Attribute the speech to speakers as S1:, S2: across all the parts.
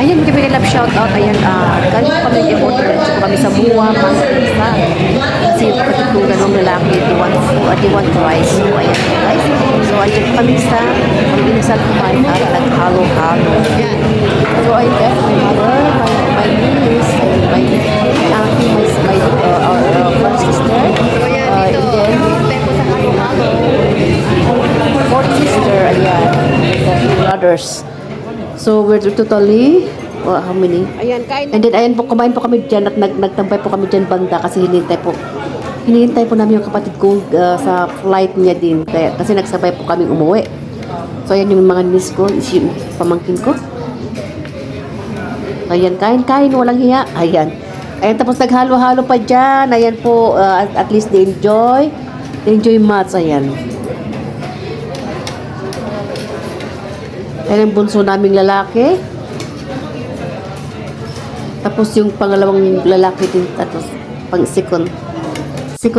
S1: Ayan, kami love shout out. Ayan, galing po kami i-order. Diretso po kami sa buwa, pasta. Kasi yung kapatitugan ng lalaki, they want rice. So, ayan po guys. So, ayan po kami sa inasal kumain at nag-halo-halo. So, ayan guys, my mother, my niece, my auntie, our first sister. And then, fourth sister, ayan. Brothers. So, we're totally, how many?
S2: Ayan, kain.
S1: And then, ayan po, kumain po kami dyan at nagtampay po kami dyan banda kasi hinihintay po namin yung kapatid ko sa flight niya din. Kasi nagsabay po kami umuwi. So, ayan yung mga niece ko, is yung pamangkin ko. Ayan, kain, walang hiya. Ayan. Ayan, tapos naghalo-halo pa dyan. Ayan po, at least they enjoy much. Ayan. Ayan ang bunso naming lalaki. Tapos yung pangalawang lalaki din. Tapos pang second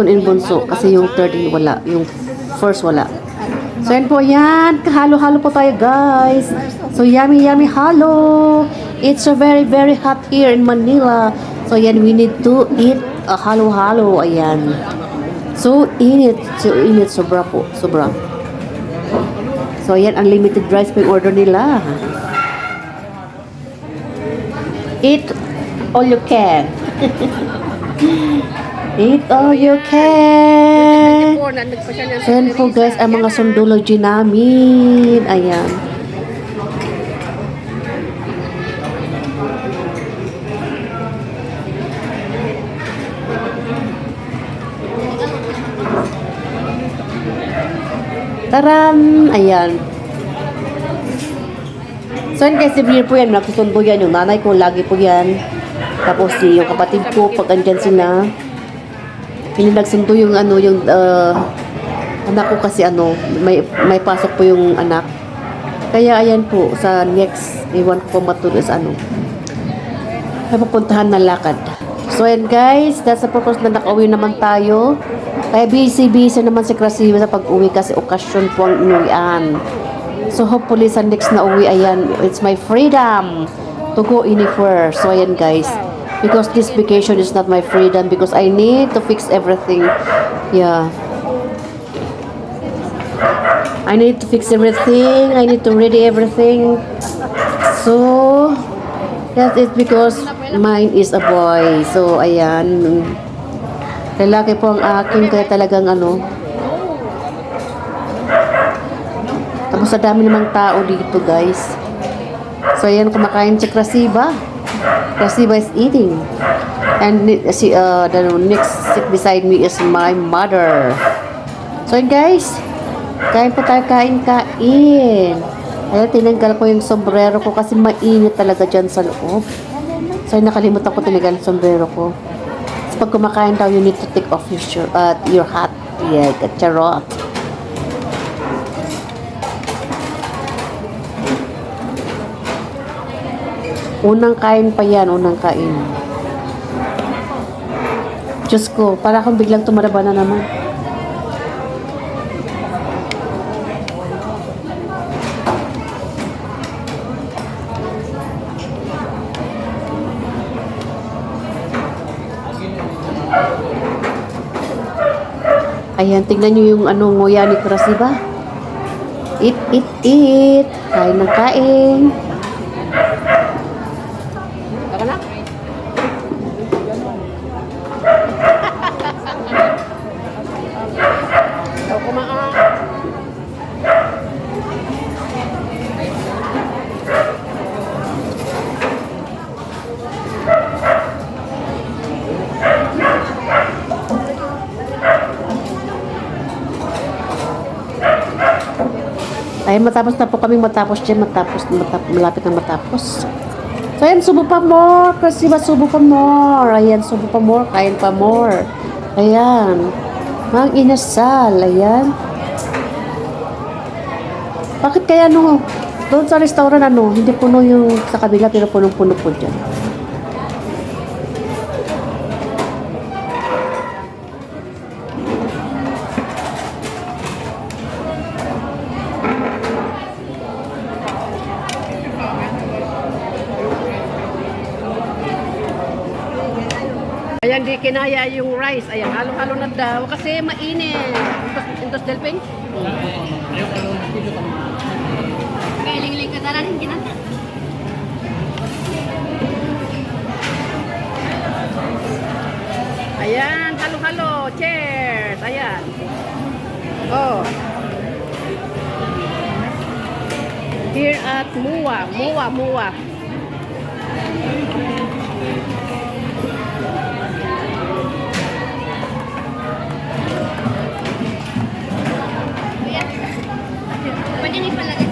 S1: in bunso. Kasi yung third in wala. Yung first wala. So yan po yan. Kahalo-halo po tayo guys. So yummy halo. It's so very hot here in Manila. So yan, we need to eat a halo-halo. Ayan. So init. Sobra po. Sobra. So, ayan, unlimited rice po yung order nila. Eat all you can. Eat all you can. So, yan po guys, ang mga sundology namin. Ayan. Taran! Ayan. So, yun guys, every year po yan. Nagsusundo yan. Yung nanay ko, lagi po yan. Tapos, yung kapatid ko, pag andyan sila, hindi nagsundo yung, anak ko kasi, may pasok po yung anak. Kaya, ayan po, sa next, iwan ko matulog sa may pupuntahan na lakad. So, ayan guys, that's the purpose na nakauwi naman tayo. Kaya busy naman si Krasiva sa pag-uwi kasi okasyon po ang inuwian. So hopefully sa next na uwi, ayan, it's my freedom to go anywhere. So ayan guys, because this vacation is not my freedom because I need to fix everything. Yeah. I need to fix everything. I need to ready everything. So, that is because mine is a boy. So ayan. Lalaki po ang akin, kaya talagang tapos sa dami namang tao dito guys. So ayan, kumakain si Krasiva. Krasiva is eating. And the next seat beside me is my mother. So ayan guys, kain po tayo, kain. Ayan, tinanggal ko yung sombrero ko kasi mainit talaga dyan sa loob. So ayan, nakalimutan ko tinanggal yung sombrero ko. Pag kumakain daw, you need to take off your hat. Yeah, charot. Unang kain pa yan, unang kain. Diyos ko, para akong biglang tumaraba na naman. Ayan, tingnan nyo yung nguya ni Krasiva. Eat. Kain ng kain.
S2: Taka na? Ikaw kumaan.
S1: Ay, matapos na po kami malapit na matapos. So, ayan, subo pa more. Kasi subo pa more. Ayan, subo pa more. Kain pa more. Ayan. Mang inasal. Ayan. Bakit kaya doon sa restaurant hindi puno yung sa kabila pero punong-puno po dyan.
S2: Ayan, di kinaya yung rice. Ayan, halo-halo na daw kasi mainit. Intos delping?
S3: Galing-ling ka tara rin kinanta.
S2: Ayan, halo-halo. Cheers! Ayan. Oh. Here at Mua.
S3: Pwede niyo palagay